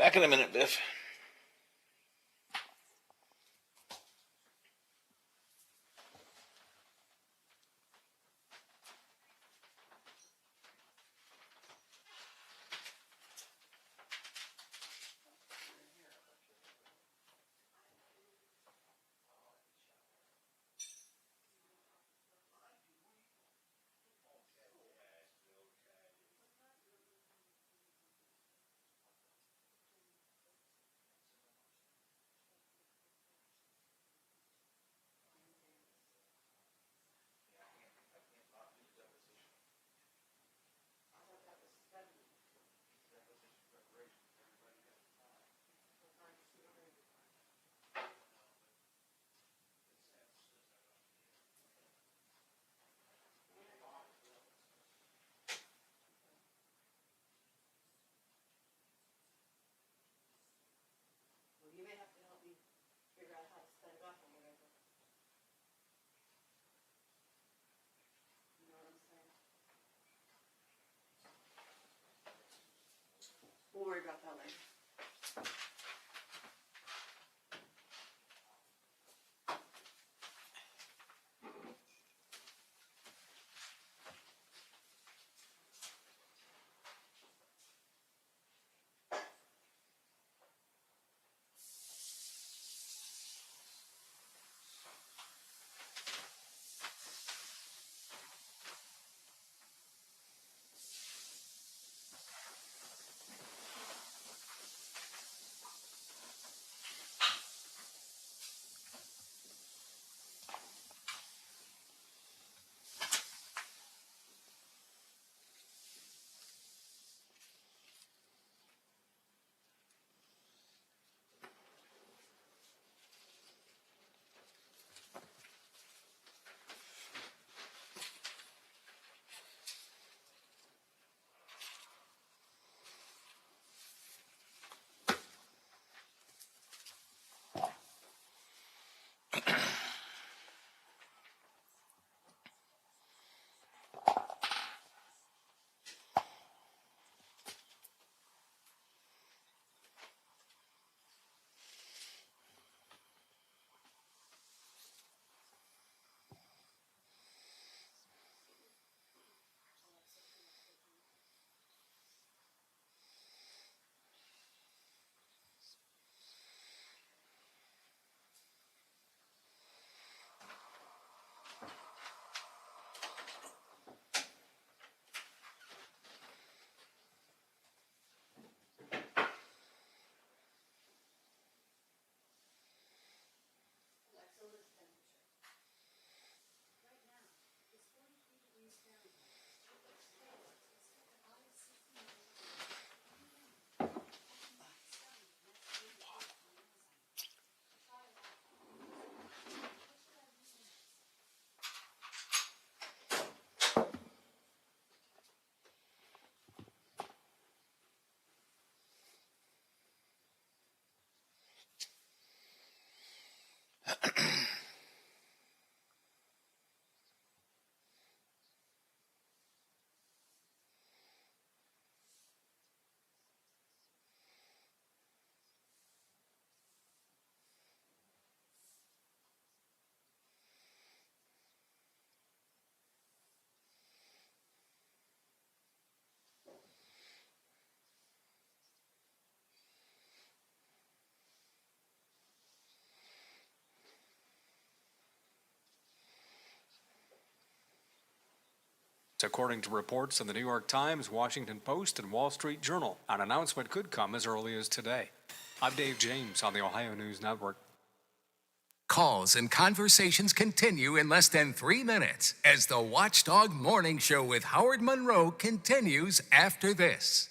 Back in a minute, Biff. You may have to help me figure out how to set it up or whatever. You know what I'm saying? We'll worry about that later. According to reports in the New York Times, Washington Post, and Wall Street Journal, an announcement could come as early as today. I'm Dave James on the Ohio News Network. Calls and conversations continue in less than 3 minutes as the Watchdog Morning Show with Howard Monroe continues after this.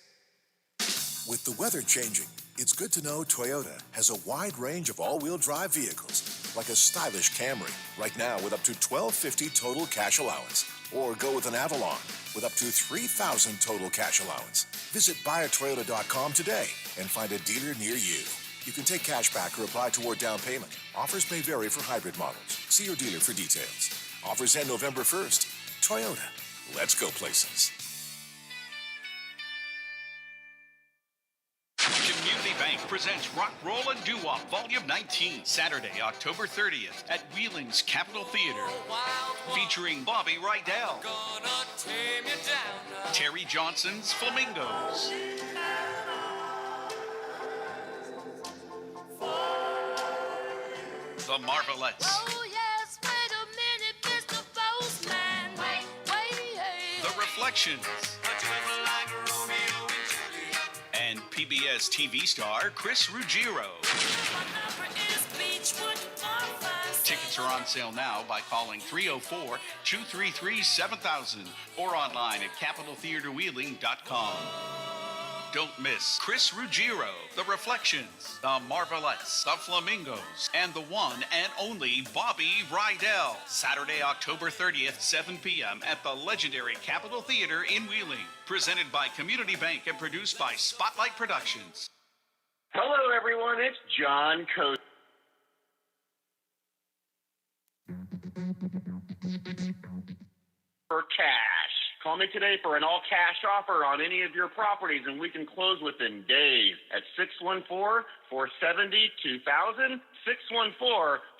With the weather changing, it's good to know Toyota has a wide range of all-wheel drive vehicles, like a stylish Camry, right now with up to $1,250 total cash allowance. Or go with an Avalon with up to $3,000 total cash allowance. Visit buyatoyota.com today and find a dealer near you. You can take cash back or apply toward down payment. Offers may vary for hybrid models. See your dealer for details. Offers end November 1st. Toyota. Let's go places. Community Bank presents Rock, Roll, and Doo-Wop Volume 19, Saturday, October 30th at Wheeling's Capitol Theater. Featuring Bobby Rydell, Terry Johnson's Flamingos, The Marvelettes, Oh yes, wait a minute, Mr. Postman. Wait. The Reflections, and PBS TV star Chris Ruggiero. Tickets are on sale now by calling 304-233-7000 or online at CapitolTheaterWheeling.com. Don't miss Chris Ruggiero, The Reflections, The Marvelettes, The Flamingos, and the one and only Bobby Rydell. Saturday, October 30th, 7 p.m. at the legendary Capitol Theater in Wheeling. Presented by Community Bank and produced by Spotlight Productions. Hello, everyone. It's John Coast. For cash. Call me today for an all-cash offer on any of your properties, and we can close within days at 614-470-2000,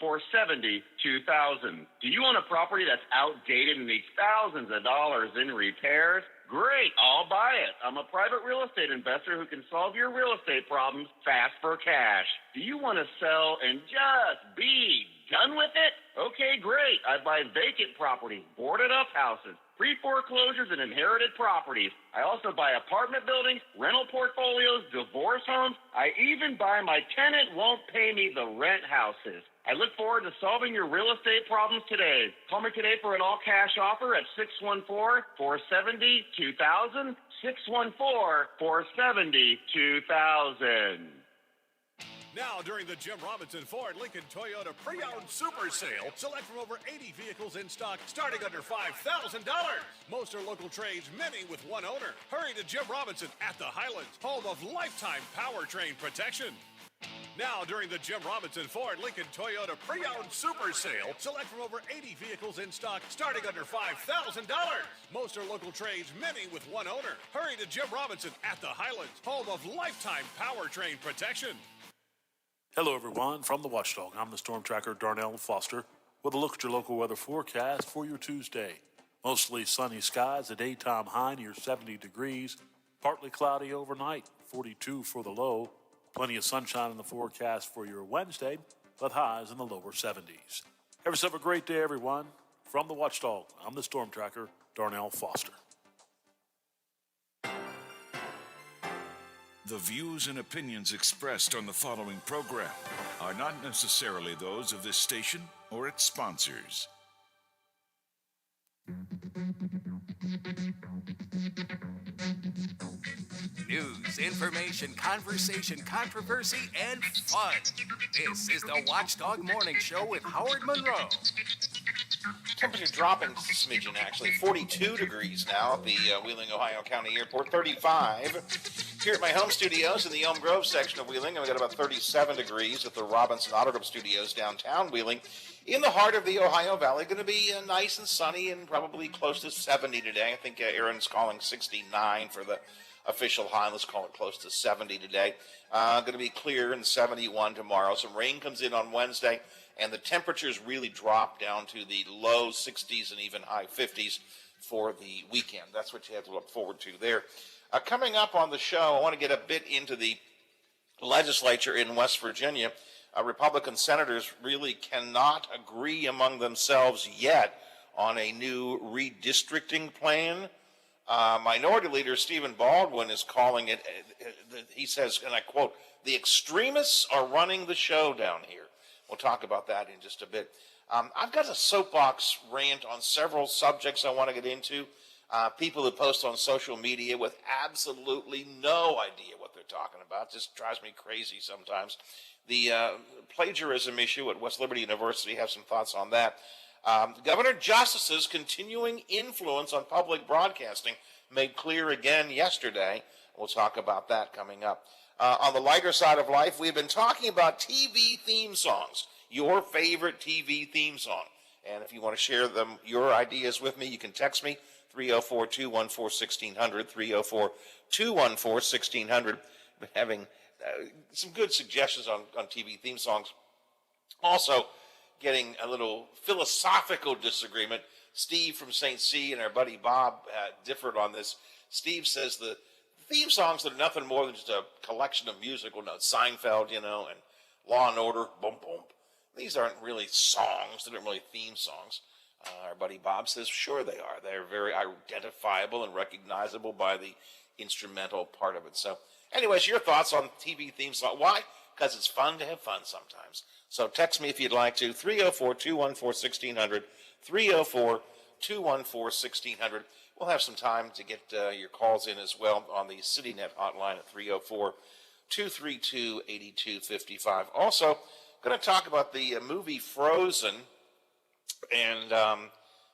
614-470-2000. Do you own a property that's outdated and needs thousands of dollars in repairs? Great, I'll buy it. I'm a private real estate investor who can solve your real estate problems fast for cash. Do you want to sell and just be done with it? Okay, great. I buy vacant properties, boarded up houses, pre-foreclosures, and inherited properties. I also buy apartment buildings, rental portfolios, divorce homes. I even buy my tenant won't pay me the rent houses. I look forward to solving your real estate problems today. Call me today for an all-cash offer at 614-470-2000, 614-470-2000. Now, during the Jim Robinson Ford Lincoln Toyota Pre-Owned Super Sale, select from over 80 vehicles in stock starting under $5,000. Most are local trades, many with one owner. Hurry to Jim Robinson at the Highlands, home of lifetime powertrain protection. Now, during the Jim Robinson Ford Lincoln Toyota Pre-Owned Super Sale, select from over 80 vehicles in stock starting under $5,000. Most are local trades, many with one owner. Hurry to Jim Robinson at the Highlands, home of lifetime powertrain protection. Hello, everyone. From the Watchdog, I'm the Storm Tracker, Darnell Foster, with a look at your local weather forecast for your Tuesday. Mostly sunny skies, a daytime high near 70 degrees, partly cloudy overnight, 42 for the low. Plenty of sunshine in the forecast for your Wednesday, with highs in the lower 70s. Have yourself a great day, everyone. From the Watchdog, I'm the Storm Tracker, Darnell Foster. The views and opinions expressed on the following program are not necessarily those of this station or its sponsors. News, information, conversation, controversy, and fun. This is the Watchdog Morning Show with Howard Monroe. Temperature dropping just a smidgen, actually. 42 degrees now at the Wheeling, Ohio County Airport. 35 here at my home studios in the Elm Grove section of Wheeling. And we got about 37 degrees at the Robinson Auto Group Studios downtown Wheeling. In the heart of the Ohio Valley, going to be nice and sunny and probably close to 70 today. I think Aaron's calling 69 for the official high. Let's call it close to 70 today. Going to be clear and 71 tomorrow. Some rain comes in on Wednesday, and the temperatures really drop down to the low 60s and even high 50s for the weekend. That's what you have to look forward to there. Coming up on the show, I want to get a bit into the legislature in West Virginia. Republican senators really cannot agree among themselves yet on a new redistricting plan. Minority Leader Stephen Baldwin is calling it, he says, and I quote, "The extremists are running the show down here." We'll talk about that in just a bit. I've got a soapbox rant on several subjects I want to get into. People who post on social media with absolutely no idea what they're talking about. Just drives me crazy sometimes. The plagiarism issue at West Liberty University, have some thoughts on that. Governor Justice's continuing influence on public broadcasting made clear again yesterday. We'll talk about that coming up. On the lighter side of life, we've been talking about TV theme songs, your favorite TV theme song. And if you want to share them, your ideas with me, you can text me, 304-214-1600, 304-214-1600. Been having some good suggestions on TV theme songs. Also, getting a little philosophical disagreement. Steve from St. C and our buddy Bob differed on this. Steve says the theme songs that are nothing more than just a collection of musical notes, Seinfeld, and Law and Order, boom, boom. These aren't really songs. They're not really theme songs. Our buddy Bob says, sure they are. They're very identifiable and recognizable by the instrumental part of it. So, anyways, your thoughts on TV theme song? Why? Because it's fun to have fun sometimes. So text me if you'd like to, 304-214-1600, 304-214-1600. We'll have some time to get your calls in as well on the CityNet hotline at 304-232-8255. Also, going to talk about the movie Frozen, and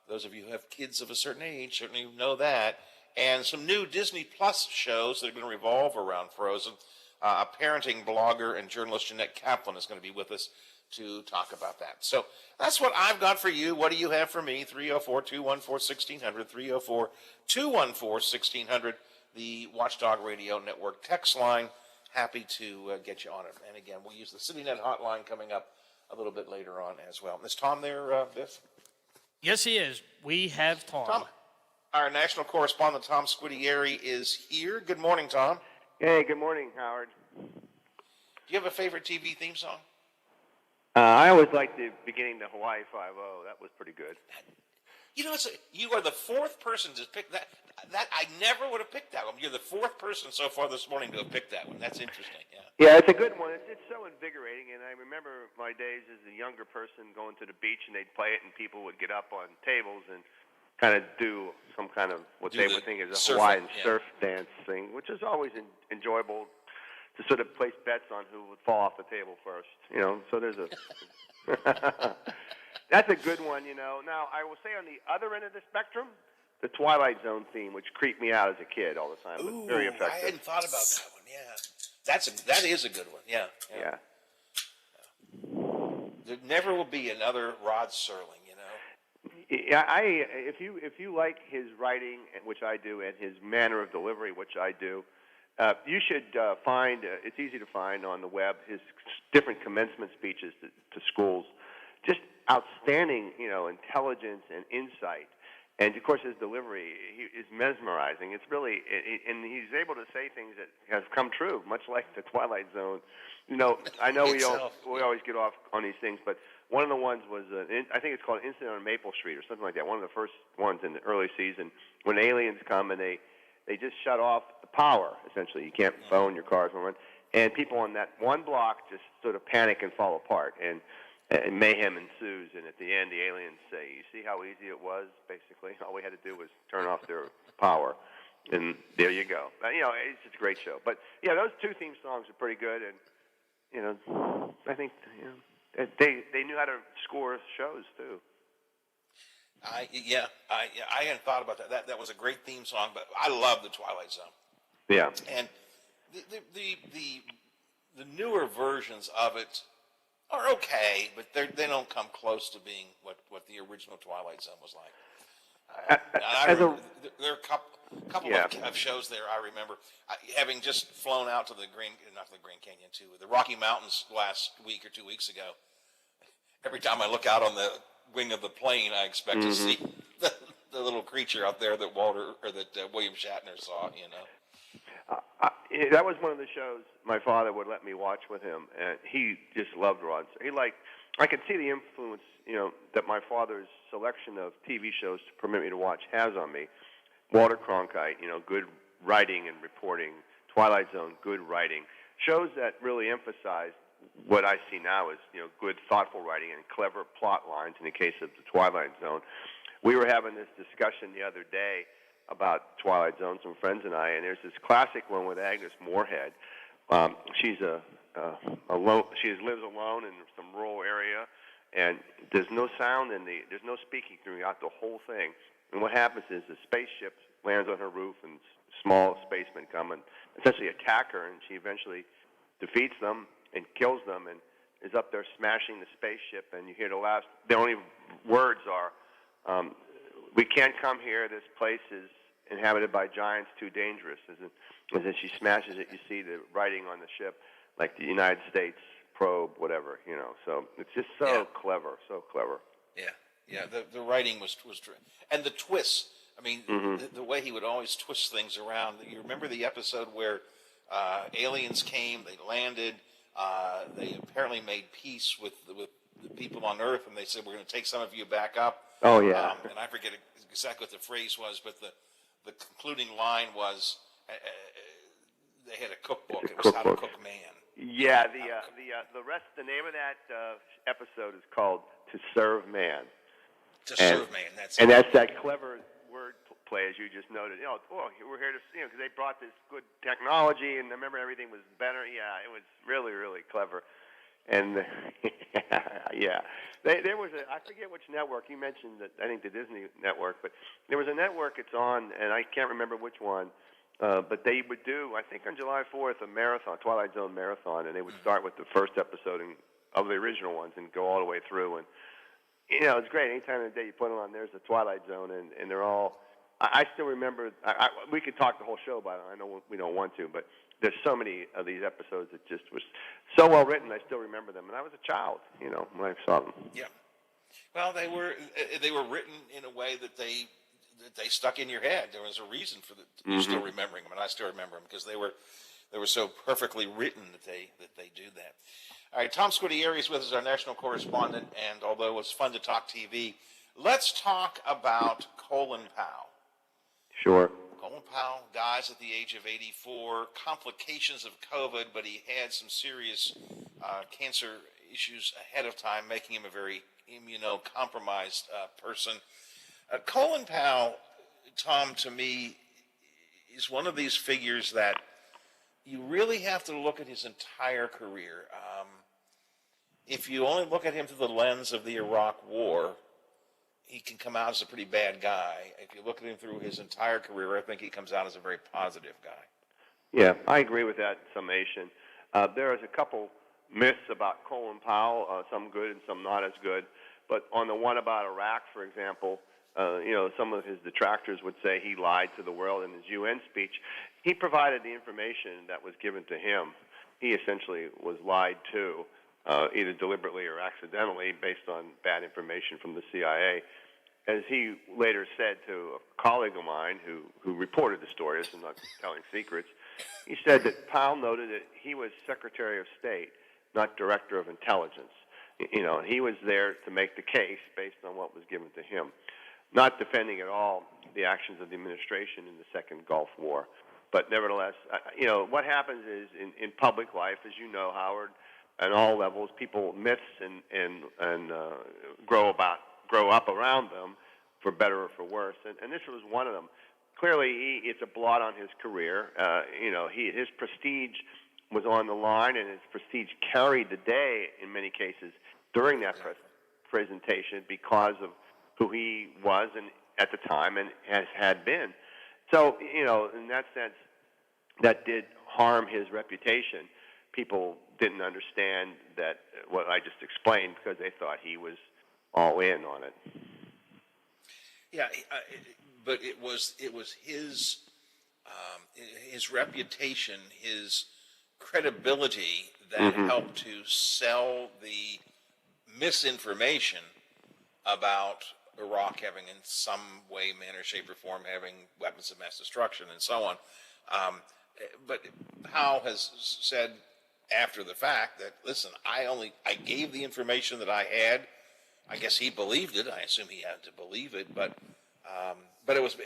those of you who have kids of a certain age certainly know that, and some new Disney Plus shows that are going to revolve around Frozen. A parenting blogger and journalist, Jeanette Kaplan, is going to be with us to talk about that. So that's what I've got for you. What do you have for me? 304-214-1600, 304-214-1600, the Watchdog Radio Network text line. Happy to get you on it. And again, we'll use the CityNet hotline coming up a little bit later on as well. Is Tom there, Biff? Yes, he is. We have Tom. Our national correspondent, Tom Squidieri, is here. Good morning, Tom. Hey, good morning, Howard. Do you have a favorite TV theme song? I always liked the beginning to Hawaii Five-0. That was pretty good. You are the fourth person to pick that. That I never would have picked that one. You're the fourth person so far this morning to have picked that one. That's interesting. Yeah, it's a good one. It's so invigorating, and I remember my days as a younger person going to the beach, and they'd play it, and people would get up on tables and kind of do some kind of what they would think is a Hawaiian surf dance thing, which is always enjoyable to sort of place bets on who would fall off the table first. So there's a that's a good one. Now I will say on the other end of the spectrum, the Twilight Zone theme, which creeped me out as a kid all the time, was very effective. I hadn't thought about that one. Yeah, that is a good one. Yeah. There never will be another Rod Serling. Yeah, if you like his writing, which I do, and his manner of delivery, which I do, you should find. It's easy to find on the web his different commencement speeches to schools. Just outstanding, intelligence and insight, and of course his delivery is mesmerizing. It's really, and he's able to say things that have come true, much like the Twilight Zone. I know we always get off on these things, but one of the ones was, I think it's called Incident on Maple Street or something like that, one of the first ones in the early season, when aliens come and they just shut off the power, essentially. You can't phone, your cars won't run. And people on that one block just sort of panic and fall apart, and mayhem ensues. And at the end, the aliens say, you see how easy it was, basically? All we had to do was turn off their power. And there you go. It's just a great show. But, yeah, those two theme songs are pretty good, and, I think, they knew how to score shows too. I hadn't thought about that. That was a great theme song, but I love the Twilight Zone. Yeah. And the newer versions of it are okay, but they don't come close to being what the original Twilight Zone was like. There are a couple of shows there I remember having just flown out to the Grand Canyon, to the Rocky Mountains last week or 2 weeks ago. Every time I look out on the wing of the plane, I expect to see the little creature out there that William Shatner saw. That was one of the shows my father would let me watch with him, and he just loved Rod. I could see the influence, that my father's selection of TV shows to permit me to watch has on me. Walter Cronkite, good writing and reporting. Twilight Zone, good writing. Shows that really emphasize what I see now as, good, thoughtful writing and clever plot lines in the case of the Twilight Zone. We were having this discussion the other day about Twilight Zone, some friends and I, and there's this classic one with Agnes Moorehead. She's she lives alone in some rural area, and there's no sound there's no speaking throughout the whole thing. And what happens is the spaceship lands on her roof, and small spacemen come and essentially attack her, and she eventually defeats them and kills them, and is up there smashing the spaceship. And you hear the only words are, "We can't come here. This place is inhabited by giants too dangerous. As she smashes it, you see the writing on the ship, like the United States probe, whatever, So it's just so clever, so clever. Yeah. The writing was and the twists. I mean, the way he would always twist things around. You remember the episode where aliens came, they landed, they apparently made peace with the people on Earth, and they said, we're going to take some of you back up. Oh, yeah. And I forget exactly what the phrase was, but the concluding line was they had a cookbook. It was How to Cook Man. Yeah, the name of that episode is called To Serve Man. To Serve Man, that's and it. that's that clever word play, as you just noted. We're here to, because they brought this good technology, and remember everything was better. Yeah, it was really, really clever. And there was I forget which network you mentioned. That I think the Disney network, but there was a network it's on, and I can't remember which one. But they would do, I think on July 4th, a marathon, Twilight Zone marathon, and they would start with the first episode of the original ones and go all the way through. And it's great. Any time of the day you put it on, there's the Twilight Zone, and they're all. I still remember. We could talk the whole show about it. I know we don't want to, but there's so many of these episodes that just was so well written. I still remember them, and I was a child, when I saw them. Yeah. Well, they were written in a way that they stuck in your head. There was a reason for you still remembering them, and I still remember them because they were so perfectly written that they do that. All right, Tom Scudieri is with us, our national correspondent, and although it's fun to talk TV, let's talk about Colin Powell. Sure. Colin Powell dies at the age of 84, complications of COVID, but he had some serious cancer issues ahead of time, making him a very immunocompromised person. Colin Powell, Tom, to me, is one of these figures that you really have to look at his entire career. If you only look at him through the lens of the Iraq War, he can come out as a pretty bad guy. If you look at him through his entire career, I think he comes out as a very positive guy. Yeah, I agree with that summation. There is a couple myths about Colin Powell, some good and some not as good. But on the one about Iraq, for example, some of his detractors would say he lied to the world in his UN speech. He provided the information that was given to him. He essentially was lied to, either deliberately or accidentally, based on bad information from the CIA. As he later said to a colleague of mine who reported the story, I'm not telling secrets, he said that Powell noted that he was Secretary of State, not Director of Intelligence. He was there to make the case based on what was given to him, not defending at all the actions of the administration in the Second Gulf War. But nevertheless, what happens is in public life, as you know, Howard, at all levels, people myths and grow up around them, for better or for worse. And this was one of them. Clearly, it's a blot on his career. His prestige was on the line, and his prestige carried the day in many cases during that presentation because of who he was and at the time and had been. So, in that sense, that did harm his reputation. People didn't understand that what I just explained because they thought he was all in on it. Yeah, but it was his reputation, his credibility that helped to sell the misinformation about Iraq having in some way, manner, shape, or form having weapons of mass destruction and so on. But Powell has said after the fact that, listen, I gave the information that I had. I guess he believed it. I assume he had to believe it, but it was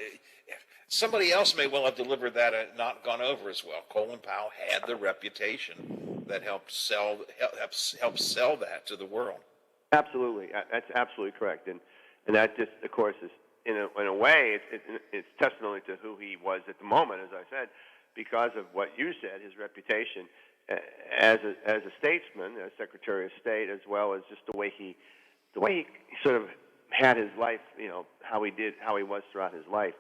somebody else may well have delivered that and not gone over as well. Colin Powell had the reputation that helped sell that to the world. Absolutely, that's absolutely correct, and that just, of course, is in a way it's testimony to who he was at the moment, as I said, because of what you said, his reputation as a statesman, as Secretary of State, as well as just the way he sort of had his life, how he was throughout his life.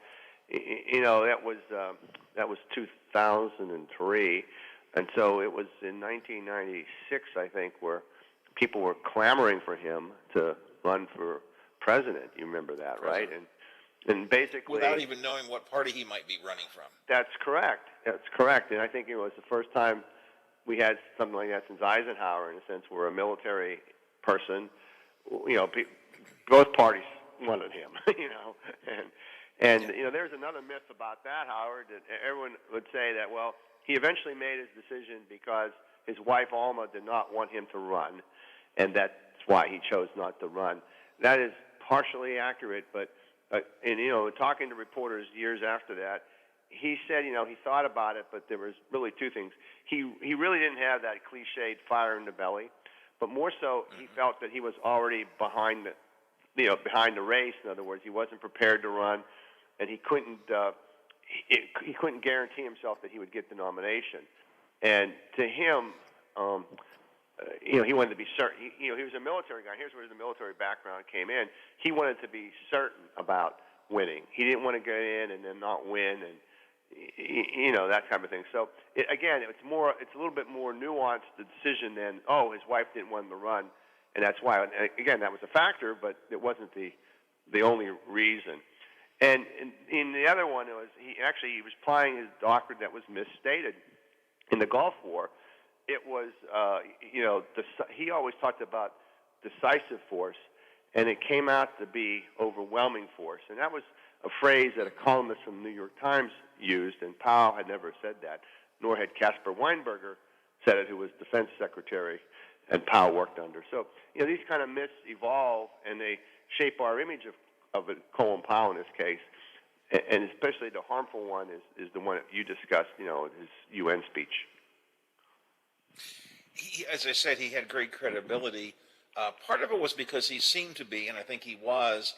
That was 2003, and so it was in 1996, I think, where people were clamoring for him to run for president. You remember that, right? And basically, without even knowing what party he might be running from. That's correct. That's correct. And I think it was the first time we had something like that since Eisenhower, in a sense, where a military person, both parties wanted him, and there's another myth about that, Howard, that everyone would say that, well, he eventually made his decision because his wife Alma did not want him to run, and that's why he chose not to run. That is partially accurate, but talking to reporters years after that, he said, he thought about it, but there was really two things. He really didn't have that cliched fire in the belly, but more so, he felt that he was already behind the race. In other words, he wasn't prepared to run, and he couldn't guarantee himself that he would get the nomination. And to him, he wanted to be certain. He was a military guy. Here's where the military background came in. He wanted to be certain about winning. He didn't want to get in and then not win, and that kind of thing. So it's a little bit more nuanced the decision than his wife didn't want him to run, and that's why. Again, that was a factor, but it wasn't the only reason. And in the other one, he was applying his doctrine that was misstated in the Gulf War. It was, he always talked about decisive force, and it came out to be overwhelming force. And that was a phrase that a columnist from the New York Times used, and Powell had never said that, nor had Caspar Weinberger said it, who was defense secretary and Powell worked under. So, these kind of myths evolve, and they shape our image of Colin Powell in this case, and especially the harmful one is the one that you discussed, his UN speech. As I said, he had great credibility. Part of it was because he seemed to be, and I think he was,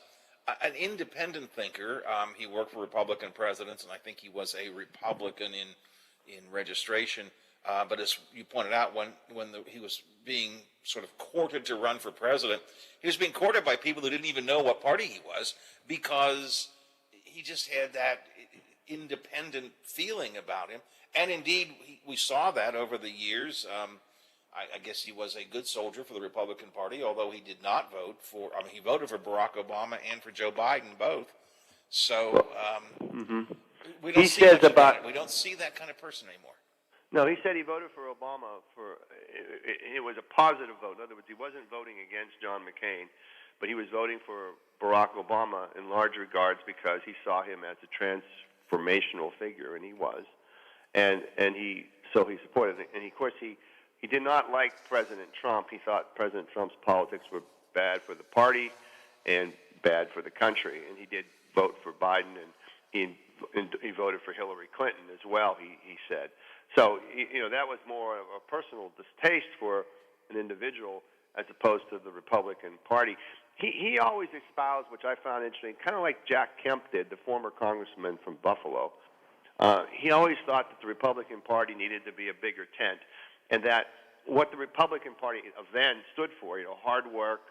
an independent thinker. He worked for Republican presidents, and I think he was a Republican in registration. But as you pointed out, when he was being sort of courted to run for president, he was being courted by people who didn't even know what party he was, because he just had that independent feeling about him. And indeed, we saw that over the years. I guess he was a good soldier for the Republican Party, although he did not vote for. He voted for Barack Obama and for Joe Biden both. So we don't see we don't see that kind of person anymore. No, he said he voted for Obama it was a positive vote. In other words, he wasn't voting against John McCain, but he was voting for Barack Obama in large regards because he saw him as a transformational figure, and he was, and he supported it. And of course he did not like President Trump. He thought President Trump's politics were bad for the party and bad for the country, and he did vote for Biden, and he voted for Hillary Clinton as well, he said. So, that was more of a personal distaste for an individual as opposed to the Republican Party. He always espoused, which I found interesting, kind of like Jack Kemp did, the former congressman from Buffalo. He always thought that the Republican Party needed to be a bigger tent, and that what the Republican Party of then stood for, hard work,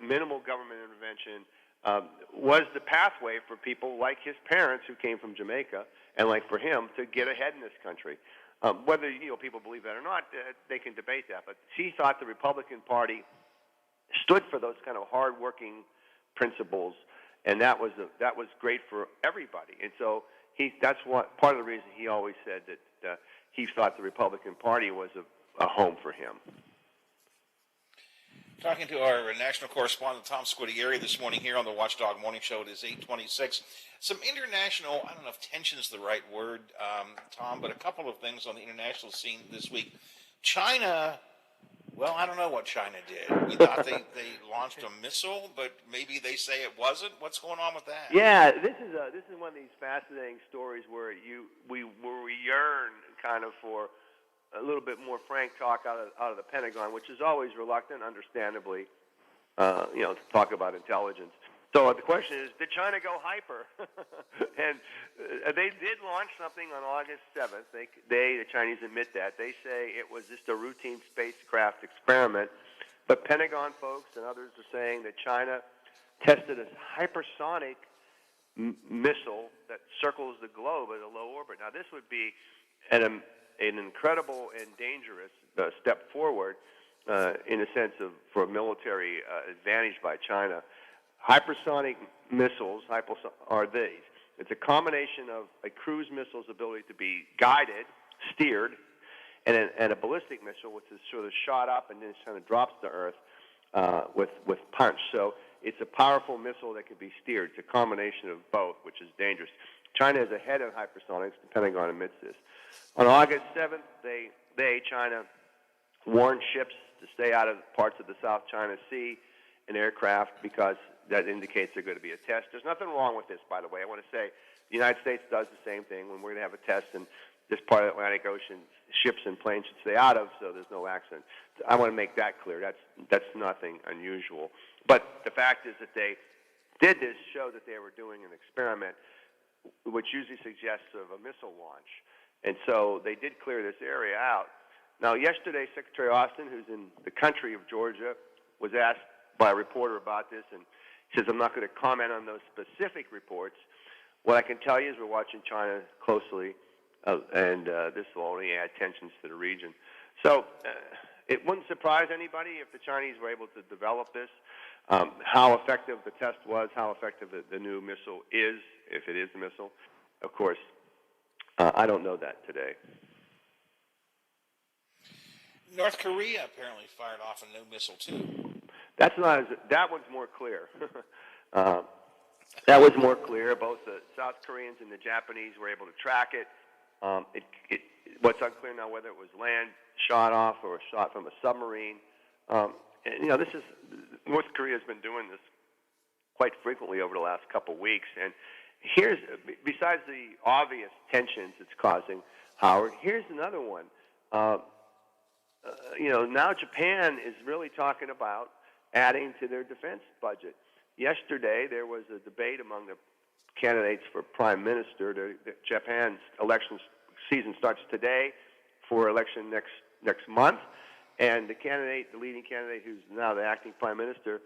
minimal government intervention, was the pathway for people like his parents who came from Jamaica, and like for him, to get ahead in this country. Whether people believe that or not, they can debate that. But he thought the Republican Party stood for those kind of hard-working principles, and that was great for everybody. And so that's part of the reason he always said that he thought the Republican Party was a home for him. Talking to our national correspondent, Tom Squitieri, this morning here on the Watchdog Morning Show. It is 8:26. Some international, I don't know if tension is the right word, Tom, but a couple of things on the international scene this week. China, well, I don't know what China did. We thought they launched a missile, but maybe they say it wasn't. What's going on with that? Yeah, this is one of these fascinating stories where we yearn kind of for a little bit more frank talk out of the Pentagon, which is always reluctant, understandably, to talk about intelligence. So the question is, did China go hyper? And they did launch something on August 7th. The Chinese admit that. They say it was just a routine spacecraft experiment. But Pentagon folks and others are saying that China tested a hypersonic missile that circles the globe at a low orbit. Now, this would be an incredible and dangerous step forward in a sense of for a military advantage by China. hypersonic missiles are these. It's a combination of a cruise missile's ability to be guided, steered, and a ballistic missile, which is sort of shot up and then kind of drops to Earth with punch. So it's a powerful missile that can be steered. It's a combination of both, which is dangerous. China is ahead of hypersonics. The Pentagon admits this. On August 7th, China, warned ships to stay out of parts of the South China Sea and aircraft because that indicates they're going to be a test. There's nothing wrong with this, by the way. I want to say the United States does the same thing when we're going to have a test in this part of the Atlantic Ocean. Ships and planes should stay out of, so there's no accident. I want to make that clear. That's nothing unusual. But the fact is that they did this show that they were doing an experiment, which usually suggests of a missile launch. And so they did clear this area out. Now, yesterday, Secretary Austin, who's in the country of Georgia, was asked by a reporter about this, and he says, I'm not going to comment on those specific reports. What I can tell you is we're watching China closely, and this will only add tensions to the region. So it wouldn't surprise anybody if the Chinese were able to develop this. How effective the test was, how effective the new missile is, if it is a missile, of course, I don't know that today. North Korea apparently fired off a new missile, too. That one's more clear. That was more clear. Both the South Koreans and the Japanese were able to track it. What's unclear now whether it was land shot off or shot from a submarine. This is North Korea has been doing this quite frequently over the last couple of weeks. And besides the obvious tensions it's causing, Howard, here's another one. Now Japan is really talking about adding to their defense budget. Yesterday, there was a debate among the candidates for prime minister. Japan's election season starts today for election next month, and the leading candidate, who's now the acting prime minister,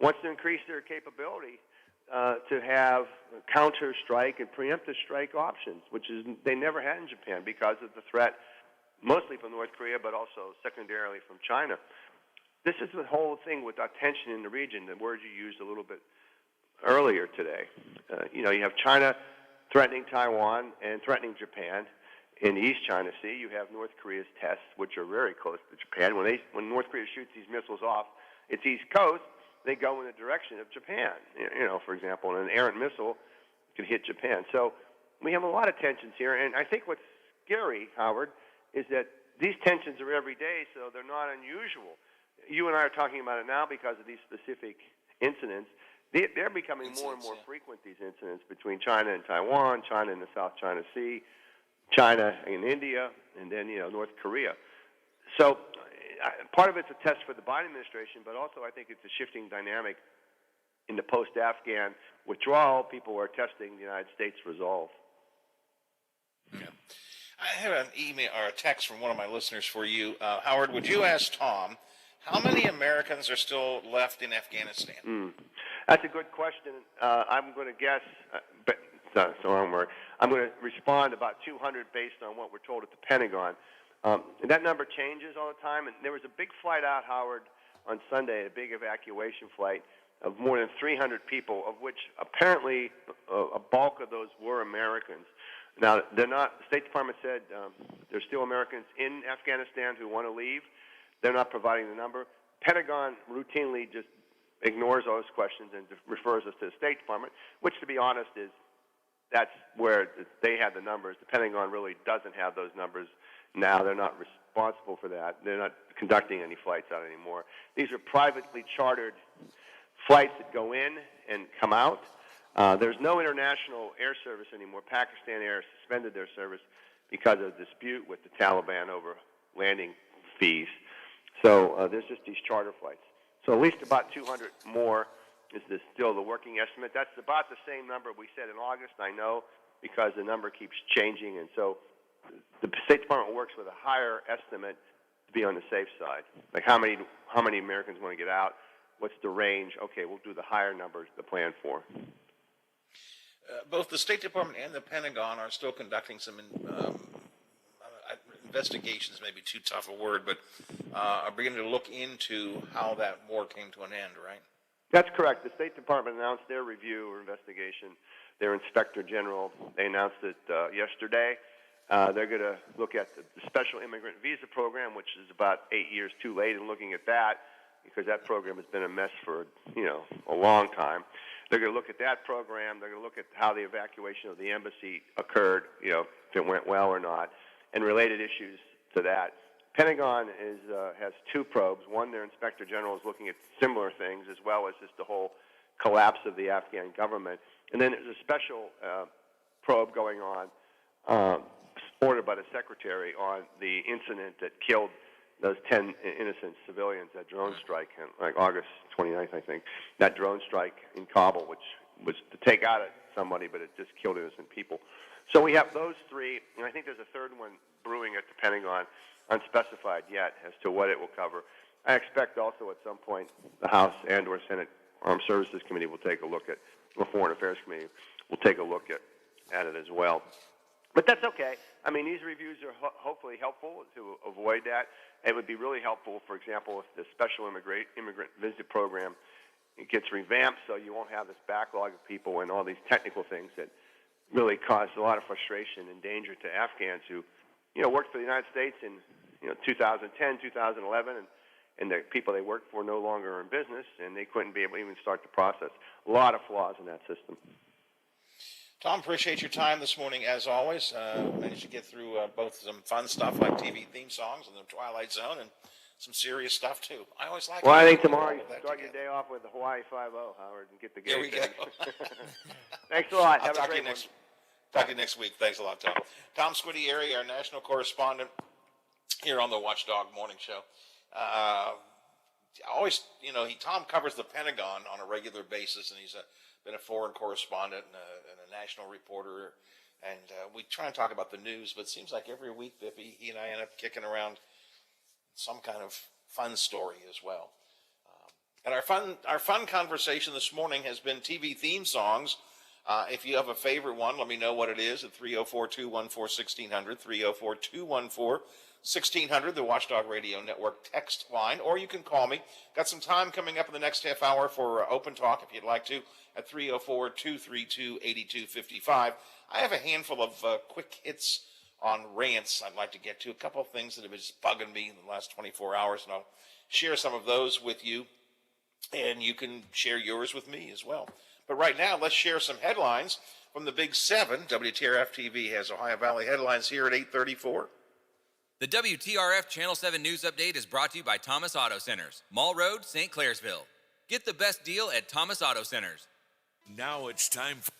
wants to increase their capability to have counter-strike and preemptive strike options, which is they never had in Japan because of the threat, mostly from North Korea, but also secondarily from China. This is the whole thing with our tension in the region, the words you used a little bit earlier today. You have China threatening Taiwan and threatening Japan. In the East China Sea, you have North Korea's tests, which are very close to Japan. When North Korea shoots these missiles off its east coast, they go in the direction of Japan. For example, an errant missile could hit Japan. So we have a lot of tensions here, and I think what's scary, Howard, is that these tensions are every day, so they're not unusual. You and I are talking about it now because of these specific incidents. They're becoming more and more frequent, these incidents between China and Taiwan, China and the South China Sea, China and India, and then, North Korea. So part of it's a test for the Biden administration, but also I think it's a shifting dynamic in the post-Afghan withdrawal. People are testing the United States' resolve. Yeah. I have an email or a text from one of my listeners for you. Howard, would you ask Tom, how many Americans are still left in Afghanistan? That's a good question. I'm going to guess, but it's the wrong word. I'm going to respond about 200 based on what we're told at the Pentagon. That number changes all the time. And there was a big flight out, Howard, on Sunday, a big evacuation flight of more than 300 people, of which apparently a bulk of those were Americans. Now, they're not. The State Department said there's still Americans in Afghanistan who want to leave. They're not providing the number. Pentagon routinely just ignores those questions and refers us to the State Department, which, to be honest, that's where they have the numbers. The Pentagon really doesn't have those numbers now. They're not responsible for that. They're not conducting any flights out anymore. These are privately chartered flights that go in and come out. There's no international air service anymore. Pakistan Air suspended their service because of a dispute with the Taliban over landing fees. So there's just these charter flights. So at least about 200 more is still the working estimate. That's about the same number we said in August, I know, because the number keeps changing. And so the State Department works with a higher estimate to be on the safe side. Like how many Americans want to get out? What's the range? Okay, we'll do the higher numbers to plan for. Both the State Department and the Pentagon are still conducting some investigations, maybe too tough a word, but are beginning to look into how that war came to an end, right? That's correct. The State Department announced their review or investigation. Their Inspector General, they announced it yesterday. They're going to look at the Special Immigrant Visa Program, which is about 8 years too late in looking at that, because that program has been a mess for, a long time. They're going to look at that program. They're going to look at how the evacuation of the embassy occurred, if it went well or not, and related issues to that. Pentagon has two probes. One, their Inspector General is looking at similar things, as well as just the whole collapse of the Afghan government. And then there's a special probe going on, ordered by the Secretary, on the incident that killed those 10 innocent civilians, that drone strike, like August 29th, I think. That drone strike in Kabul, which was to take out somebody, but it just killed innocent people. So we have those three, and I think there's a third one brewing at the Pentagon, unspecified yet as to what it will cover. I expect also at some point the House and or Senate Armed Services Committee will take a look at, the Foreign Affairs Committee will take a look at it as well. But that's okay. I mean, these reviews are hopefully helpful to avoid that. It would be really helpful, for example, if the Special Immigrant Visit Program gets revamped so you won't have this backlog of people and all these technical things that really cause a lot of frustration and danger to Afghans who, worked for the United States in, 2010, 2011, and the people they worked for no longer are in business, and they couldn't be able to even start the process. A lot of flaws in that system. Tom, appreciate your time this morning, as always. Managed to get through both some fun stuff like TV theme songs and the Twilight Zone, and some serious stuff, too. I always like Well, I think tomorrow you start your day off with the Hawaii 5-0, Howard, and get the game. Here we go. Thanks a lot. I'll Have talk a great to you Talk to you next week. Thanks a lot, Tom. Tom Squitieri, our national correspondent here on the Watchdog Morning Show. Always, Tom covers the Pentagon on a regular basis, and he's been a foreign correspondent and a national reporter. And we try and talk about the news, but it seems like every week, Bippy, he and I end up kicking around some kind of fun story as well. And our fun conversation this morning has been TV theme songs. If you have a favorite one, let me know what it is at 304-214-1600, 304-214-1600, the Watchdog Radio Network text line, or you can call me. Got some time coming up in the next half hour for Open Talk, if you'd like to, at 304-232-8255. I have a handful of quick hits on rants I'd like to get to, a couple of things that have been just bugging me in the last 24 hours, and I'll share some of those with you, and you can share yours with me as well. But right now, let's share some headlines from the Big 7. WTRF-TV has Ohio Valley headlines here at 8:34. The WTRF Channel 7 News Update is brought to you by Thomas Auto Centers, Mall Road, St. Clairsville. Get the best deal at Thomas Auto Centers. Now it's time for...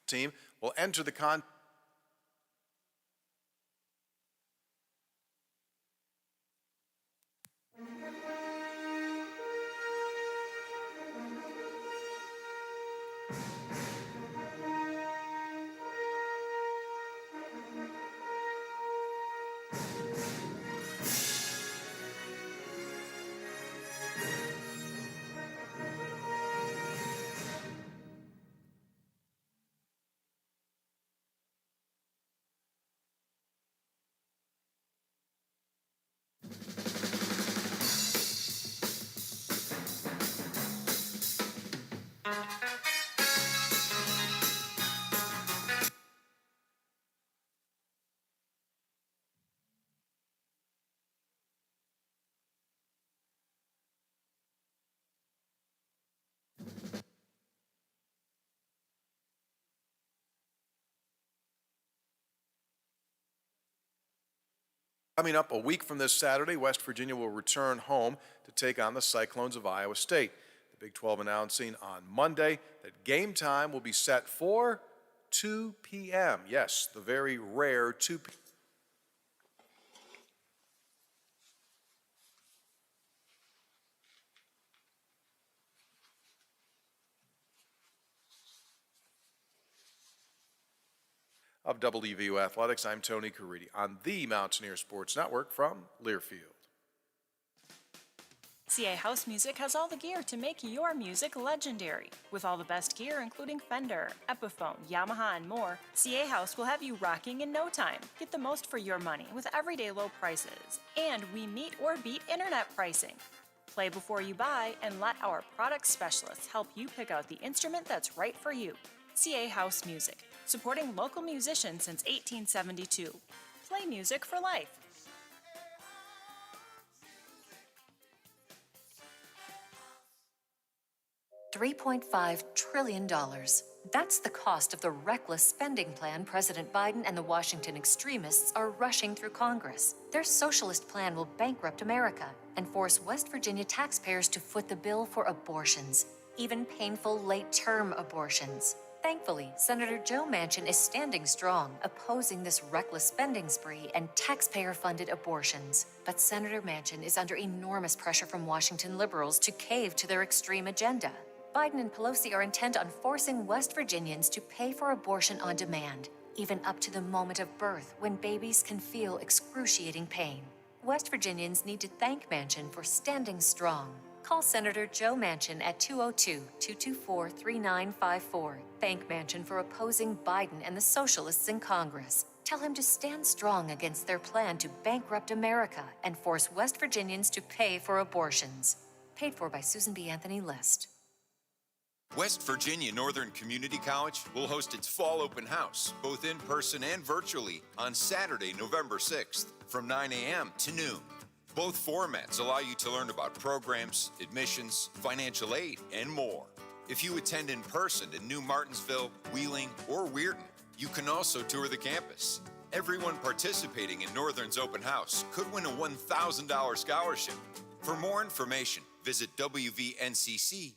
team will enter the contest. Coming up a week from this Saturday, West Virginia will return home to take on the Cyclones of Iowa State. The Big 12 announcing on Monday that game time will be set for 2 p.m. Yes, the very rare 2 p.m. Of WVU Athletics, I'm Tony Caridi on the Mountaineer Sports Network from Learfield. CA House Music has all the gear to make your music legendary. With all the best gear, including Fender, Epiphone, Yamaha, and more, CA House will have you rocking in no time. Get the most for your money with everyday low prices. And we meet or beat internet pricing. Play before you buy and let our product specialists help you pick out the instrument that's right for you. CA House Music, supporting local musicians since 1872. Play music for life. $3.5 trillion. That's the cost of the reckless spending plan President Biden and the Washington extremists are rushing through Congress. Their socialist plan will bankrupt America and force West Virginia taxpayers to foot the bill for abortions, even painful late-term abortions. Thankfully, Senator Joe Manchin is standing strong, opposing this reckless spending spree and taxpayer-funded abortions. But Senator Manchin is under enormous pressure from Washington liberals to cave to their extreme agenda. Biden and Pelosi are intent on forcing West Virginians to pay for abortion on demand, even up to the moment of birth when babies can feel excruciating pain. West Virginians need to thank Manchin for standing strong. Call Senator Joe Manchin at 202-224-3954. Thank Manchin for opposing Biden and the socialists in Congress. Tell him to stand strong against their plan to bankrupt America and force West Virginians to pay for abortions. Paid for by Susan B. Anthony List. West Virginia Northern Community College will host its fall open house, both in person and virtually, on Saturday, November 6th, from 9 a.m. to noon. Both formats allow you to learn about programs, admissions, financial aid, and more. If you attend in person in New Martinsville, Wheeling, or Weirton, you can also tour the campus. Everyone participating in Northern's open house could win a $1,000 scholarship. For more information, visit wvncc.edu.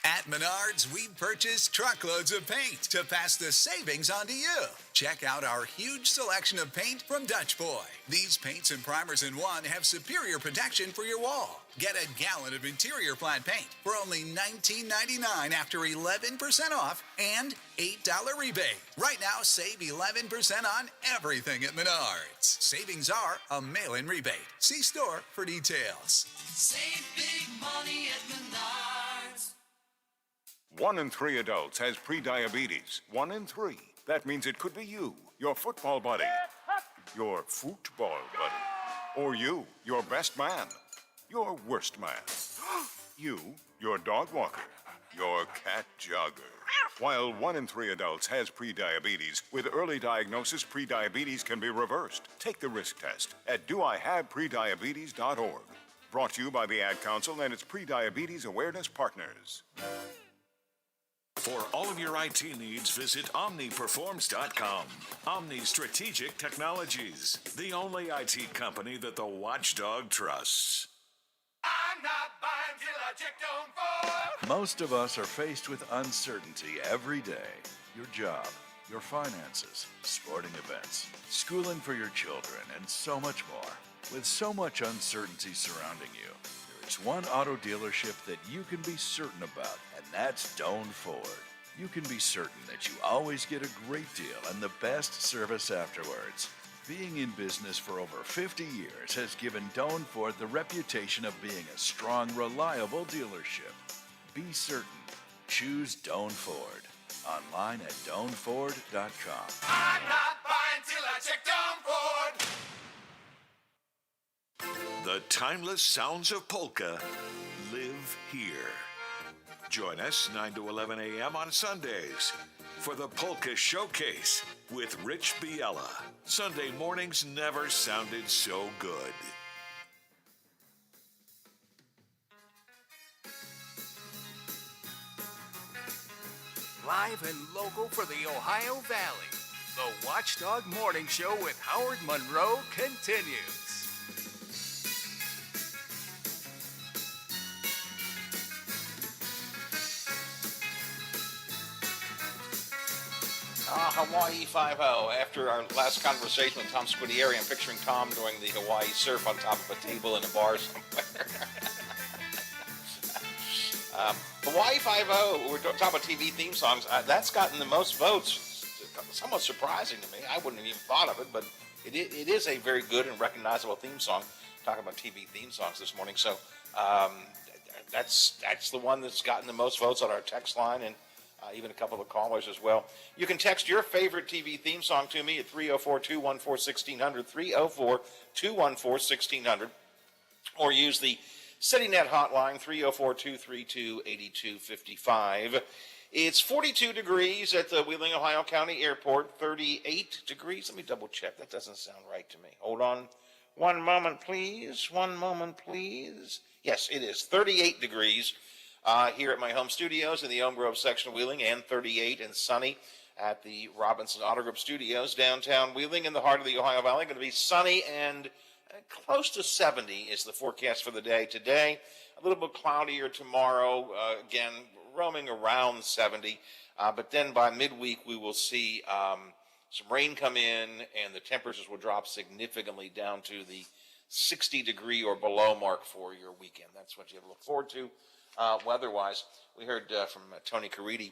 At Menards, we purchase truckloads of paint to pass the savings on to you. Check out our huge selection of paint from Dutch Boy. These paints and primers in one have superior protection for your wall. Get a gallon of interior plant paint for only $19.99 after 11% off and $8 rebate. Right now, save 11% on everything at Menards. Savings are a mail-in rebate. See store for details. Save big money at Menards. 1 in 3 adults has prediabetes. 1 in 3. That means it could be you, your football buddy, your football buddy, or you, your best man, your worst man, you, your dog walker, your cat jogger. While 1 in 3 adults has prediabetes, with early diagnosis, prediabetes can be reversed. Take the risk test at doihaveprediabetes.org. Brought to you by the Ad Council and its prediabetes awareness partners. For all of your IT needs, visit OmniPerforms.com. Omni Strategic Technologies, the only IT company that the watchdog trusts. I'm Most of us are faced with uncertainty every day. Your job, your finances, sporting events, schooling for your children, and so much more. With so much uncertainty surrounding you, there is one auto dealership that you can be certain about, and that's Doan Ford. You can be certain that you always get a great deal and the best service afterwards. Being in business for over 50 years has given Doan Ford the reputation of being a strong, reliable dealership. Be certain. Choose Doan Ford. Online at doanford.com. I'm not buying till I check Doan Ford. The timeless sounds of polka live here. Join us 9 to 11 a.m. on Sundays for the Polka Showcase with Rich Biella. Sunday mornings never sounded so good. Live and local for the Ohio Valley, the Watchdog Morning Show with Howard Monroe continues. Hawaii 5-0. After our last conversation with Tom Squidieri, I'm picturing Tom doing the Hawaii surf on top of a table in a bar somewhere. Hawaii 5-0, we're talking about TV theme songs. That's gotten the most votes. Somewhat surprising to me. I wouldn't have even thought of it, but it is a very good and recognizable theme song. Talking about TV theme songs this morning. So that's the one that's gotten the most votes on our text line, and even a couple of callers as well. You can text your favorite TV theme song to me at 304-214-1600, 304-214-1600, or use the CityNet hotline, 304-232-8255. It's 42 degrees at the Wheeling, Ohio County Airport, 38 degrees. Let me double check. That doesn't sound right to me. Hold on. One moment, please. One moment, please. Yes, it is 38 degrees here at my home studios in the Elm Grove section of Wheeling, and 38 and sunny at the Robinson Auto Group Studios downtown Wheeling in the heart of the Ohio Valley. Going to be sunny and close to 70 is the forecast for the day today. A little bit cloudier tomorrow, again, roaming around 70. But then by midweek, we will see some rain come in, and the temperatures will drop significantly down to the 60-degree or below mark for your weekend. That's what you have to look forward to. Weather-wise, we heard from Tony Caridi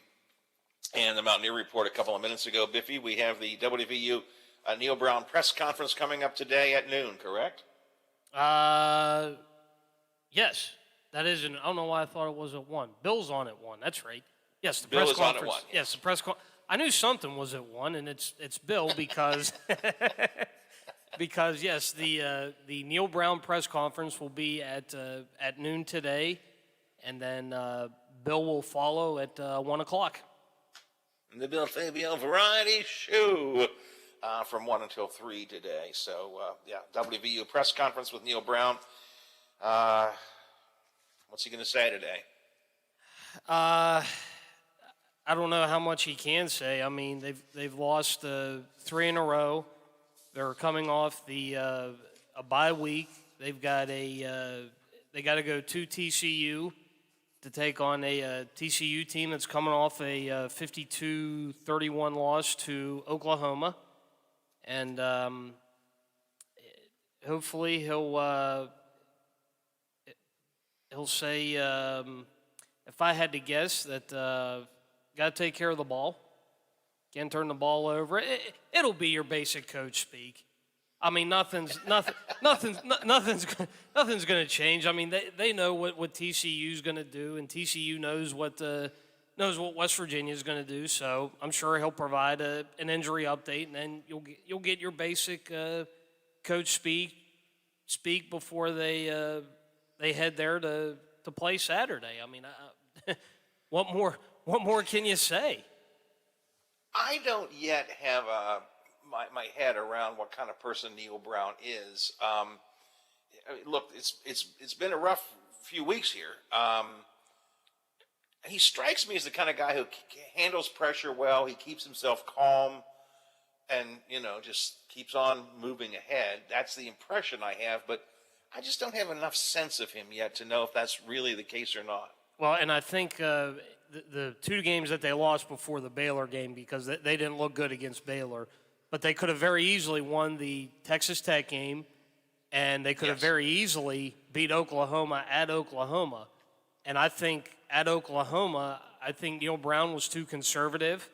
and the Mountaineer Report a couple of minutes ago. Biffy, we have the WVU Neil Brown press conference coming up today at noon, correct? Yes. That is, I don't know why I thought it was at 1. Bill's on at 1. That's right. Yes, the Bill press is on conference. at 1. Yes, the press conference. I knew something was at 1, and it's Bill because because yes, the Neil Brown press conference will be at noon today, and then Bill will follow at 1 o'clock. The Bill Fabio Variety Show from 1 until 3 today. So, WVU press conference with Neil Brown. What's he going to say today? I don't know how much he can say. I mean, they've lost 3 in a row. They're coming off a bye week. They've got they got to go to TCU to take on a TCU team that's coming off a 52-31 loss to Oklahoma, and hopefully he'll say, if I had to guess, that got to take care of the ball, can't turn the ball over. It'll be your basic coach speak. I mean, nothing's going to change. I mean, they know what TCU's going to do, and TCU knows what West Virginia is going to do. So I'm sure he'll provide an injury update, and then you'll get your basic coach speak before they head there to play Saturday. I mean, what more can you say? I don't yet have my head around what kind of person Neil Brown is. I mean, look, it's been a rough few weeks here. He strikes me as the kind of guy who handles pressure well. He keeps himself calm, and just keeps on moving ahead. That's the impression I have. But I just don't have enough sense of him yet to know if that's really the case or not. Well, and I think the two games that they lost before the Baylor game, because they didn't look good against Baylor, but they could have very easily won the Texas Tech game, and they could have very easily beat Oklahoma at Oklahoma. And I think at Oklahoma, I think Neil Brown was too conservative.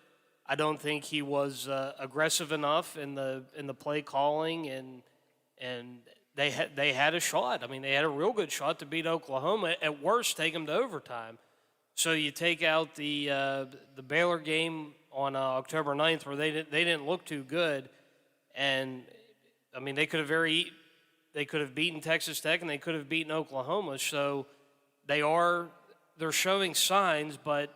I don't think he was aggressive enough in the play calling, and they had a shot. I mean, they had a real good shot to beat Oklahoma. At worst, take them to overtime. So you take out the Baylor game on October 9th, where they didn't look too good, and I mean they could have beaten Texas Tech and they could have beaten Oklahoma. So they're showing signs, but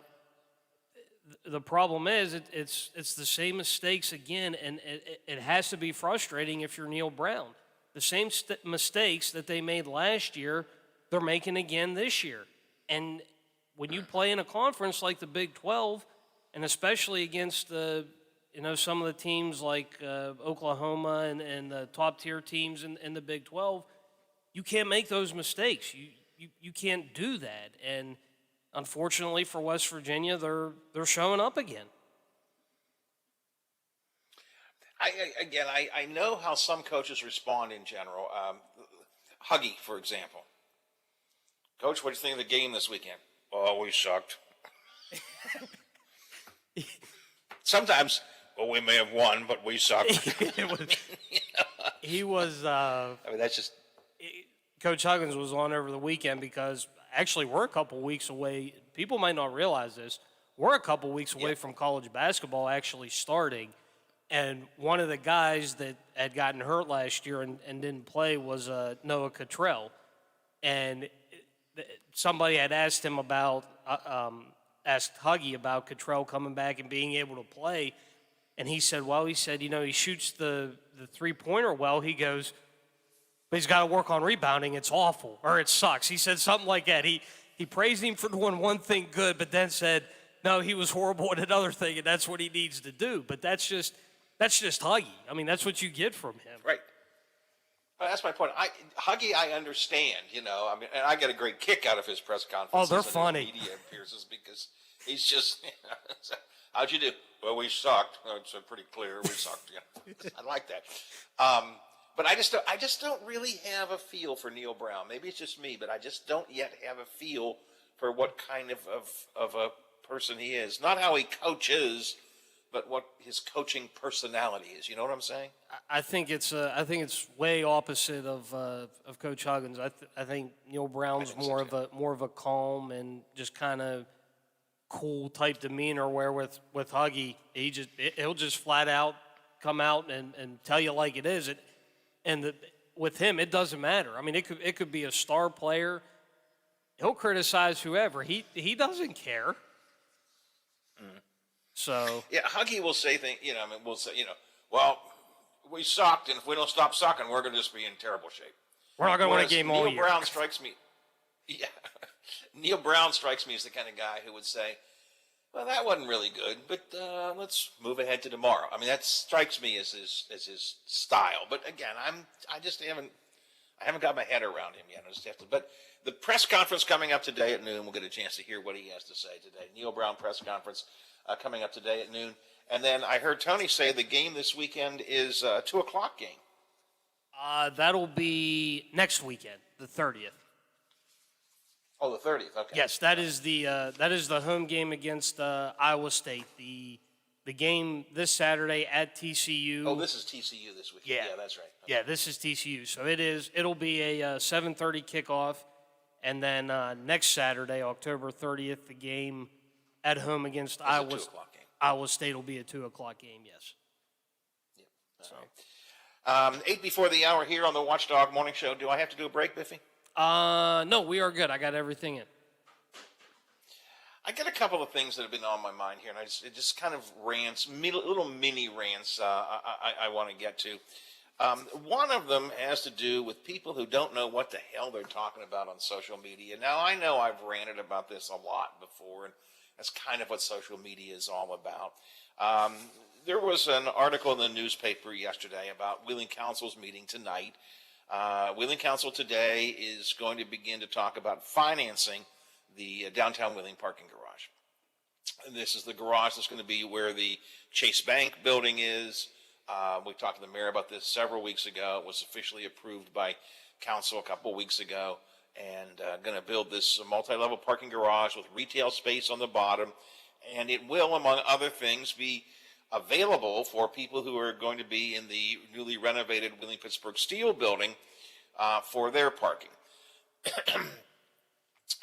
the problem is it's the same mistakes again, and it has to be frustrating if you're Neil Brown. The same mistakes that they made last year, they're making again this year. And when you play in a conference like the Big 12, and especially against some of the teams like Oklahoma and the top tier teams in the Big 12, you can't make those mistakes. You can't do that. And unfortunately for West Virginia, they're showing up again. I know how some coaches respond in general. Huggy, for example. Coach, what do you think of the game this weekend? Oh, we sucked. Sometimes, well, we may have won, but we sucked. He was. I mean, that's just. Coach Huggins was on over the weekend because actually we're a couple weeks away. People might not realize this. We're a couple weeks away from college basketball actually starting. And one of the guys that had gotten hurt last year and didn't play was Noah Cottrell. And somebody had asked him asked Huggy about Cottrell coming back and being able to play. And he said, he shoots the three-pointer well. He goes, but he's got to work on rebounding. It's awful, or it sucks. He said something like that. He praised him for doing one thing good, but then said, no, he was horrible at another thing, and that's what he needs to do. But that's just Huggy. I mean, that's what you get from him. Right. Well, that's my point. Huggy, I understand, and I get a great kick out of his press conferences. Oh, they're funny. Media appearances because he's just, how'd you do? Well, we sucked. It's pretty clear we sucked. I like that. But I just don't really have a feel for Neil Brown. Maybe it's just me, but I just don't yet have a feel for what kind of a person he is. Not how he coaches, but what his coaching personality is. You know what I'm saying? I think it's way opposite of Coach Huggins. I think Neil Brown's more of a calm and just kind of cool type demeanor. Where with Huggy, he'll just flat out come out and tell you like it is. With him, it doesn't matter. I mean, it could be a star player. He'll criticize whoever. He doesn't care. So yeah, Huggy will say things. We'll say, well, we sucked, and if we don't stop sucking, we're going to just be in terrible shape. We're not going to win a game all year. Neil Brown strikes me. Yeah, Neil Brown strikes me as the kind of guy who would say, well, that wasn't really good, but let's move ahead to tomorrow. I mean, that strikes me as his style. But again, I haven't got my head around him yet. I just have to. But the press conference coming up today at noon, we'll get a chance to hear what he has to say today. Neil Brown press conference coming up today at noon, and then I heard Tony say the game this weekend is a 2:00 game. That'll be next weekend, the 30th. Oh, the 30th. Okay. Yes, that is the home game against Iowa State. The game this Saturday at TCU. Oh, this is TCU this weekend. Yeah, that's right. Okay. Yeah, this is TCU. So it'll be a 7:30 kickoff, and then next Saturday, October 30th, the game at home against Iowa. It's a 2:00 game. Iowa State will be a 2:00 game. Yes. Yep. So. 8 before the hour here on the Watchdog Morning Show. Do I have to do a break, Biffy? No, we are good. I got everything in. I got a couple of things that have been on my mind here, and it just kind of rants, little mini rants I want to get to. One of them has to do with people who don't know what the hell they're talking about on social media. Now, I know I've ranted about this a lot before, and that's kind of what social media is all about. There was an article in the newspaper yesterday about Wheeling Council's meeting tonight Wheeling Council today is going to begin to talk about financing the downtown Wheeling parking garage. And this is the garage that's going to be where the Chase Bank building is. We talked to the mayor about this several weeks ago. It was officially approved by council a couple weeks ago, and going to build this multi-level parking garage with retail space on the bottom. And it will, among other things, be available for people who are going to be in the newly renovated Wheeling Pittsburgh Steel building for their parking.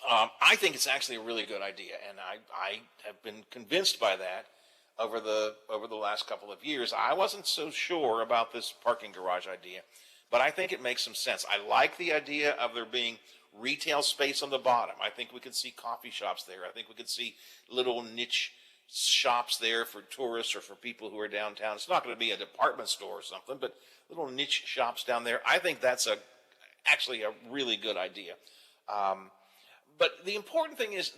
I think it's actually a really good idea, and I have been convinced by that over the last couple of years. I wasn't so sure about this parking garage idea, but I think it makes some sense. I like the idea of there being retail space on the bottom. I think we could see coffee shops there. I think we could see little niche shops there for tourists or for people who are downtown. It's not going to be a department store or something, but little niche shops down there. I think that's actually a really good idea. But the important thing is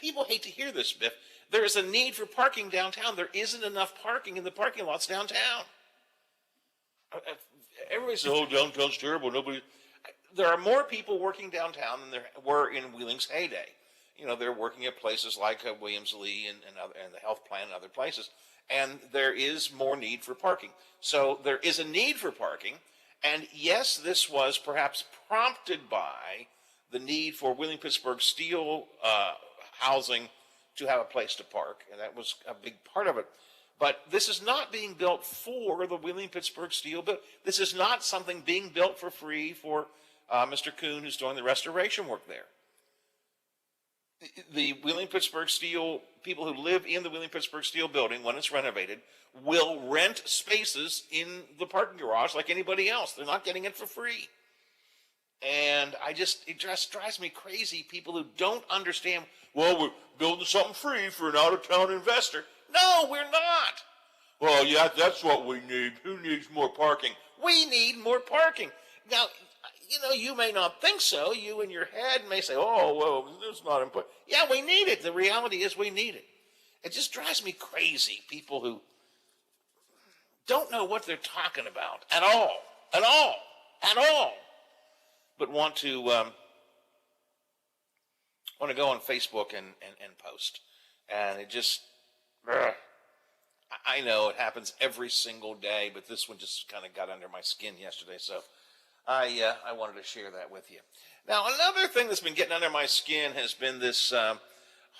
people hate to hear this, Biff. There is a need for parking downtown. There isn't enough parking in the parking lots downtown. Everybody says, oh, downtown's terrible. There are more people working downtown than there were in Wheeling's heyday. You know, they're working at places like Williams Lee and the health plan and other places. And there is more need for parking. So there is a need for parking. And yes, this was perhaps prompted by the need for Wheeling Pittsburgh Steel housing to have a place to park, and that was a big part of it. But this is not being built for the Wheeling Pittsburgh Steel building. This is not something being built for free for Mr. Kuhn, who's doing the restoration work there. The Wheeling Pittsburgh Steel, people who live in the Wheeling Pittsburgh Steel building, when it's renovated, will rent spaces in the parking garage like anybody else. They're not getting it for free. And it just drives me crazy, people who don't understand, well, we're building something free for an out-of-town investor. No, we're not. Well, yeah, that's what we need. Who needs more parking? We need more parking. Now, you may not think so. You in your head may say, oh, well, this is not important. Yeah, we need it. The reality is we need it. It just drives me crazy, people who don't know what they're talking about at all, but want to go on Facebook and post. And it just, I know it happens every single day, but this one just kind of got under my skin yesterday, so I wanted to share that with you. Now, another thing that's been getting under my skin has been this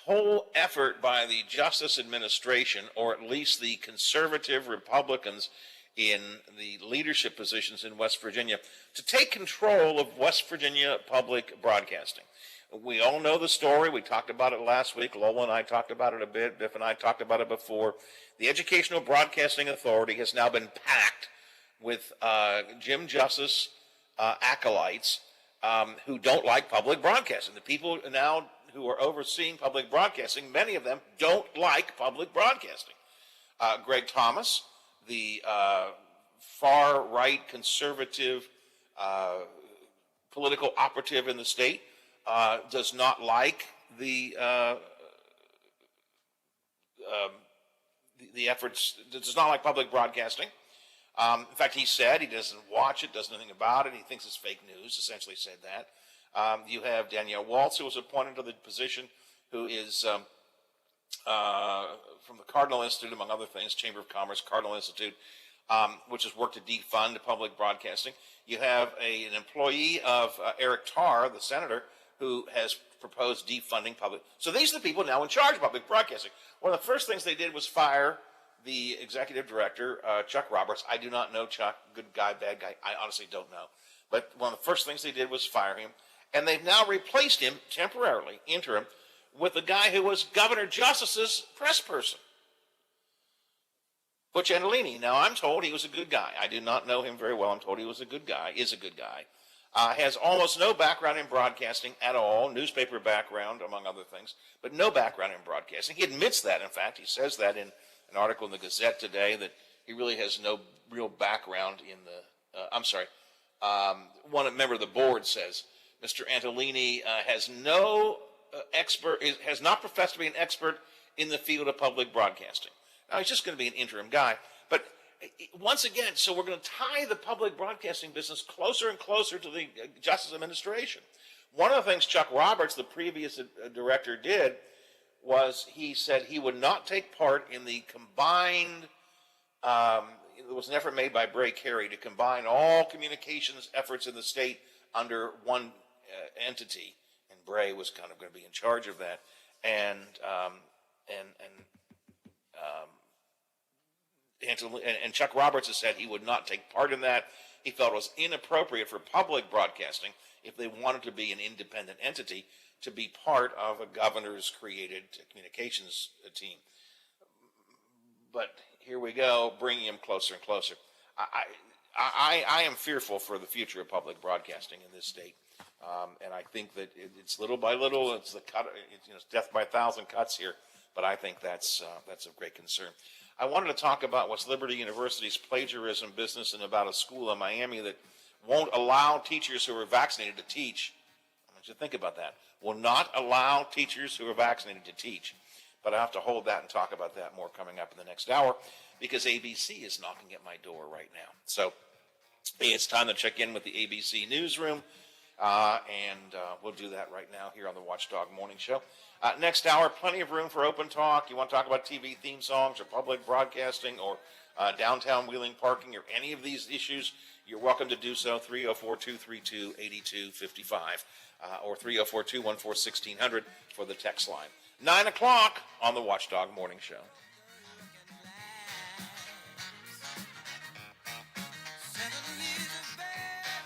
whole effort by the Justice Administration, or at least the conservative Republicans in the leadership positions in West Virginia, to take control of West Virginia public broadcasting. We all know the story. We talked about it last week. Lola and I talked about it a bit. Biff and I talked about it before. The Educational Broadcasting Authority has now been packed with Jim Justice acolytes who don't like public broadcasting. The people now who are overseeing public broadcasting, many of them don't like public broadcasting. Greg Thomas, the far-right conservative political operative in the state, does not like the efforts, does not like public broadcasting. In fact, he said he doesn't watch it, doesn't know anything about it. He thinks it's fake news, essentially said that. You have Danielle Waltz, who was appointed to the position, who is from the Cardinal Institute, among other things, Chamber of Commerce, Cardinal Institute, which has worked to defund public broadcasting. You have an employee of Eric Tarr, the senator, who has proposed defunding public. So these are the people now in charge of public broadcasting. One of the first things they did was fire the executive director, Chuck Roberts. I do not know Chuck, good guy, bad guy. I honestly don't know. But one of the first things they did was fire him. And they've now replaced him temporarily, interim, with the guy who was Governor Justice's press person, Butch Angelini. Now, I'm told he was a good guy. I do not know him very well. I'm told he was a good guy, is a good guy. Has almost no background in broadcasting at all, newspaper background, among other things, but no background in broadcasting. He admits that, in fact. He says that in an article in the Gazette today, that he really has no real background in the, one member of the board says, Mr. Antolini has not professed to be an expert in the field of public broadcasting. Now, he's just going to be an interim guy. But once again, so we're going to tie the public broadcasting business closer and closer to the Justice Administration. One of the things Chuck Roberts, the previous director, did was he said he would not take part in the combined, there was an effort made by Bray Carey to combine all communications efforts in the state under one entity, and Bray was kind of going to be in charge of that. And Chuck Roberts has said he would not take part in that. He felt it was inappropriate for public broadcasting, if they wanted to be an independent entity, to be part of a governor's created communications team. But here we go, bringing him closer and closer. I am fearful for the future of public broadcasting in this state, and I think that it's little by little. It's it's death by a thousand cuts here, but I think that's of great concern. I wanted to talk about what's Liberty University's plagiarism business and about a school in Miami that won't allow teachers who are vaccinated to teach. I want you to think about that. Will not allow teachers who are vaccinated to teach. But I have to hold that and talk about that more coming up in the next hour, because ABC is knocking at my door right now. So it's time to check in with the ABC newsroom, and we'll do that right now here on the Watchdog Morning Show. Next hour, plenty of room for open talk. You want to talk about TV theme songs or public broadcasting or downtown Wheeling parking or any of these issues, you're welcome to do so. 304-232-8255 or 304-214-1600 for the text line. 9 o'clock on the Watchdog Morning Show.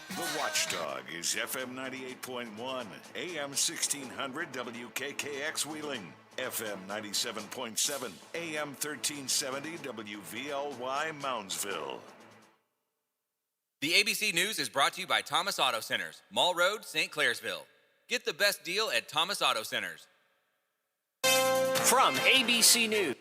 The Watchdog is FM 98.1, AM 1600 WKKX Wheeling, FM 97.7, AM 1370 WVLY Moundsville. The ABC News is brought to you by Thomas Auto Centers, Mall Road, St. Clairsville. Get the best deal at Thomas Auto Centers. From ABC News.